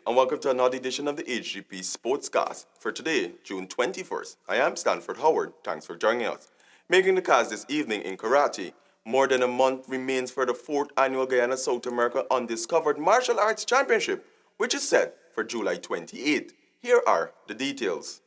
and welcome to another edition of the Hgp Sportscast. For today, June 21st, I am Stanford Howard. Thanks for joining us. Making the cast this evening in karate, more than a month remains for the 4th annual Guyana South America Undiscovered Martial Arts Championship, which is set for July 28th. Here are the details.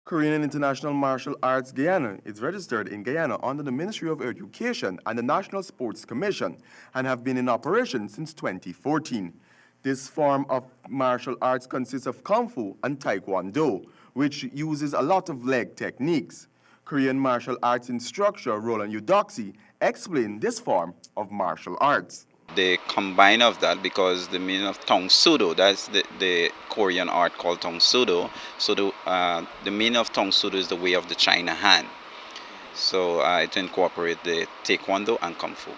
Korean International Martial Arts Guyana is registered in Guyana under the Ministry of Education and the National Sports Commission and have been in operation since 2014. This form of martial arts consists of Kung Fu and Taekwondo, which uses a lot of leg techniques. Korean martial arts instructor Roland Eudoxie explained this form of martial arts. The combine of that, because the meaning of Tong Sudo, that's the Korean art called Tong Sudo. So the meaning of Tong Sudo is the way of the China hand. So it incorporates the Taekwondo and Kung Fu.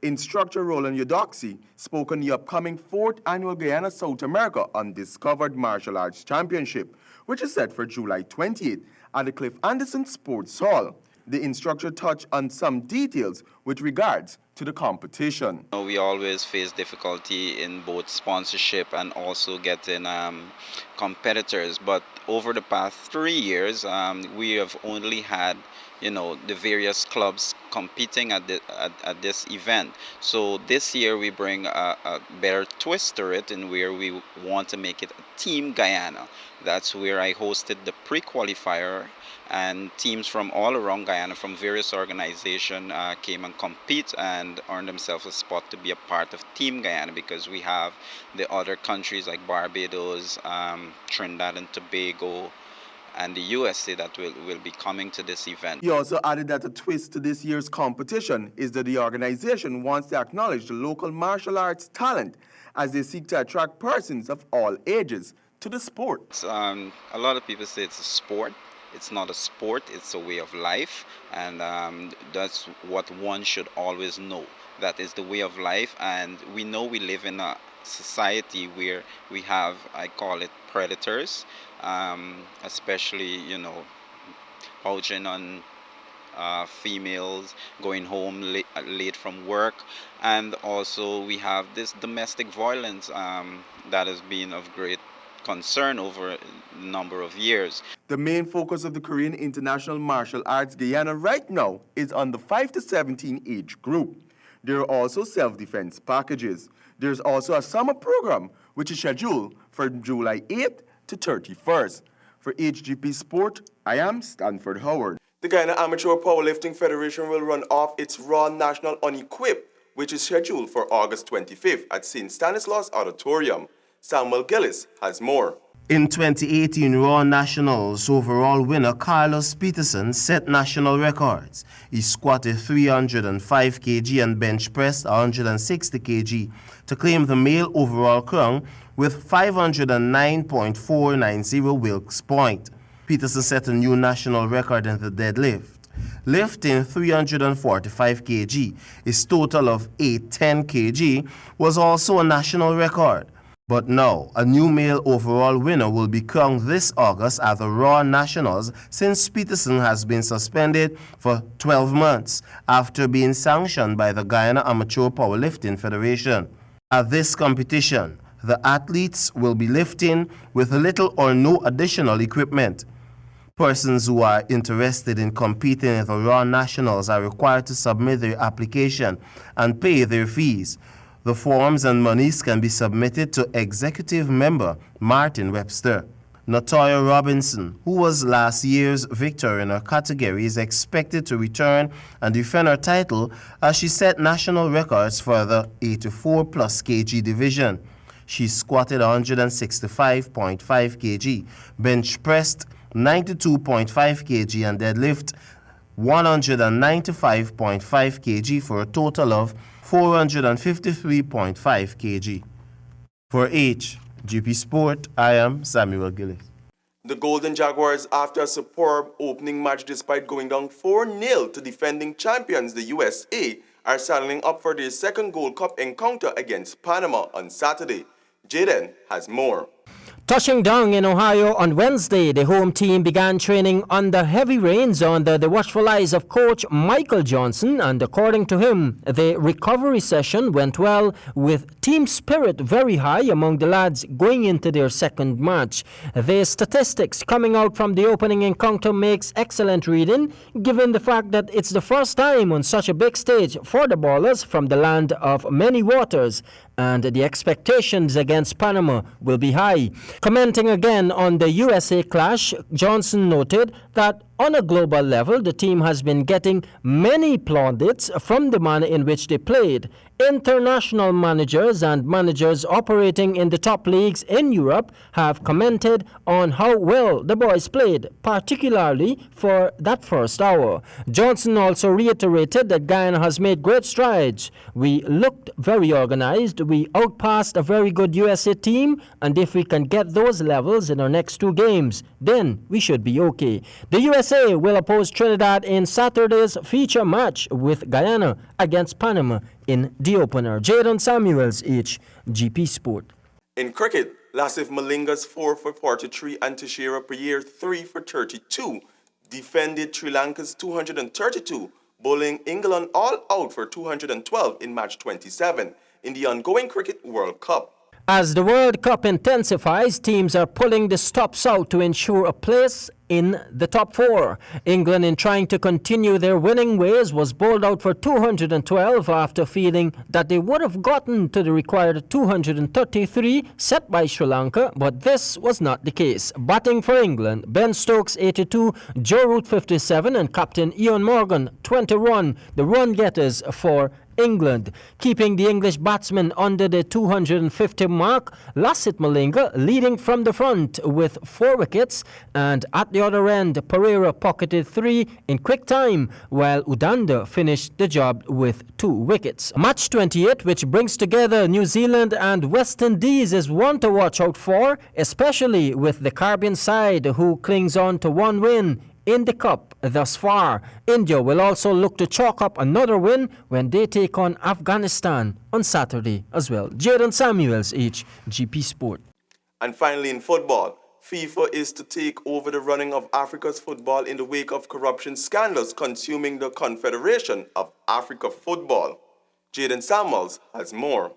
Instructor Roland Eudoxie spoke on the upcoming 4th annual Guyana South America Undiscovered Martial Arts Championship, which is set for July 28th at the Cliff Anderson Sports Hall. The instructor touched on some details with regards to the competition. We always face difficulty in both sponsorship and also getting competitors, but over the past 3 years we have only had the various clubs competing at this event. So this year we bring a better twist to it, and where we want to make it a Team Guyana. That's where I hosted the pre-qualifier, and teams from all around Guyana from various organizations came and compete and earned themselves a spot to be a part of Team Guyana, because we have the other countries like Barbados, Trinidad and Tobago, and the USA that will be coming to this event. He also added that a twist to this year's competition is that the organization wants to acknowledge the local martial arts talent as they seek to attract persons of all ages to the sport. A lot of people say it's a sport. It's not a sport, it's a way of life, and that's what one should always know. That is the way of life, and we know we live in a society where we have, I call it, predators, especially, poaching on females, going home late from work, and also we have this domestic violence that has been of great concern over a number of years. The main focus of the Korean International Martial Arts Guyana right now is on the 5 to 17 age group. There are also self-defense packages. There's also a summer program which is scheduled for July 8th to 31st. For Hgp Sport, I am Stanford Howard. The Guyana Amateur Powerlifting Federation will run off its Raw National Unequipped, which is scheduled for August 25th at St. Stanislaus Auditorium. Samuel Gillis has more. In 2018 Raw Nationals, overall winner Carlos Peterson set national records. He squatted 305 kg and bench pressed 160 kg to claim the male overall crown with 509.490 Wilks point. Peterson set a new national record in the deadlift. Lifting 345 kg, his total of 810 kg, was also a national record. But now, a new male overall winner will be crowned this August at the Raw Nationals, since Peterson has been suspended for 12 months after being sanctioned by the Guyana Amateur Powerlifting Federation. At this competition, the athletes will be lifting with little or no additional equipment. Persons who are interested in competing in the Raw Nationals are required to submit their application and pay their fees. The forms and monies can be submitted to Executive Member Martin Webster. Natoya Robinson, who was last year's victor in her category, is expected to return and defend her title as she set national records for the 84 plus kg division. She squatted 165.5 kg, bench pressed 92.5 kg and deadlift 195.5 kg for a total of 453.5 kg. For Hgp Sport, I am Samuel Gillis. The Golden Jaguars, after a superb opening match despite going down 4-0 to defending champions the USA, are saddling up for their second Gold Cup encounter against Panama on Saturday. Jaden has more. Touching down in Ohio on Wednesday, the home team began training under heavy rains under the watchful eyes of coach Michael Johnson, and according to him, the recovery session went well with team spirit very high among the lads going into their second match. The statistics coming out from the opening encounter makes excellent reading, given the fact that it's the first time on such a big stage for the ballers from the land of many waters, and the expectations against Panama will be high. Commenting again on the USA clash, Johnson noted that on a global level, the team has been getting many plaudits from the manner in which they played. International managers and managers operating in the top leagues in Europe have commented on how well the boys played, particularly for that first hour. Johnson also reiterated that Guyana has made great strides. We looked very organized, we outpassed a very good USA team, and if we can get those levels in our next two games, then we should be okay. The USA will oppose Trinidad in Saturday's feature match with Guyana against Panama in the opener. Jaden Samuels, Hgp Sport. In cricket, Lasif Malinga's 4 for 43 and Teixeira Pereira 3 for 32 defended Sri Lanka's 232, bowling England all out for 212 in match 27 in the ongoing Cricket World Cup. As the World Cup intensifies, teams are pulling the stops out to ensure a place in the top four. England, in trying to continue their winning ways, was bowled out for 212 after feeling that they would have gotten to the required 233 set by Sri Lanka, but this was not the case. Batting for England, Ben Stokes 82, Joe Root 57 and captain Ian Morgan 21, the run getters for England. Keeping the English batsmen under the 250 mark, Lasith Malinga leading from the front with 4 wickets, and at the other end, Pereira pocketed 3 in quick time, while Udanda finished the job with 2 wickets. Match 28, which brings together New Zealand and West Indies, is one to watch out for, especially with the Caribbean side, who clings on to 1 win in the Cup thus far. India will also look to chalk up another win when they take on Afghanistan on Saturday as well. Jaden Samuels, Hgp Sport. And finally in football, FIFA is to take over the running of Africa's football in the wake of corruption scandals consuming the Confederation of Africa Football. Jaden Samuels has more.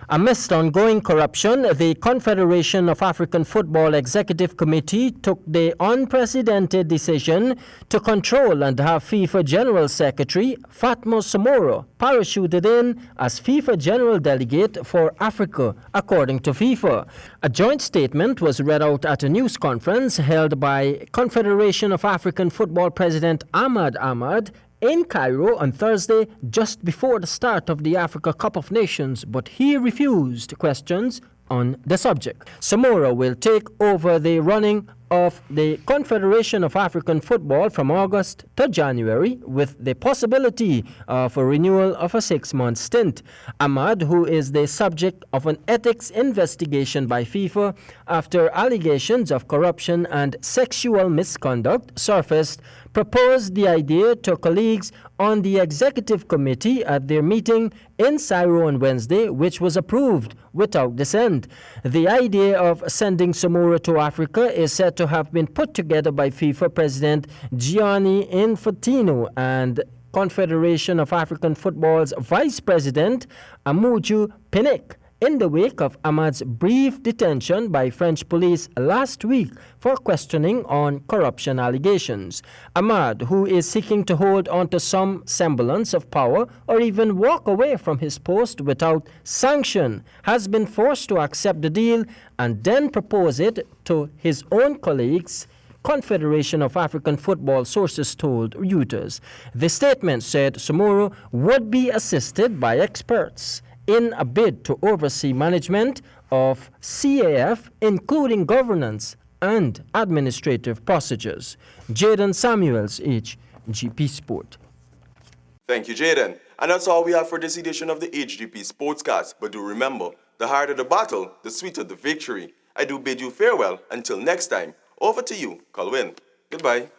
Amidst ongoing corruption, the Confederation of African Football Executive Committee took the unprecedented decision to control and have FIFA General Secretary Fatma Samoro parachuted in as FIFA General Delegate for Africa, according to FIFA. A joint statement was read out at a news conference held by Confederation of African Football President Ahmad Ahmad in Cairo on Thursday, just before the start of the Africa Cup of Nations, but he refused questions on the subject. Samora will take over the running of the Confederation of African Football from August to January, with the possibility of a renewal of a 6-month stint. Ahmad, who is the subject of an ethics investigation by FIFA after allegations of corruption and sexual misconduct surfaced, proposed the idea to colleagues on the executive committee at their meeting in Cairo on Wednesday, which was approved without dissent. The idea of sending Samora to Africa is said to have been put together by FIFA President Gianni Infantino and Confederation of African Football's Vice President Amuju Pinnick in the wake of Ahmad's brief detention by French police last week for questioning on corruption allegations. Ahmad, who is seeking to hold on to some semblance of power or even walk away from his post without sanction, has been forced to accept the deal and then propose it to his own colleagues, Confederation of African Football sources told Reuters. The statement said Samoro would be assisted by experts in a bid to oversee management of CAF, including governance and administrative procedures. Jaden Samuels, Hgp Sport. Thank you, Jaden. And that's all we have for this edition of the Hgp Sportscast. But do remember, the harder the battle, the sweeter the victory. I do bid you farewell until next time. Over to you, Colwyn. Goodbye.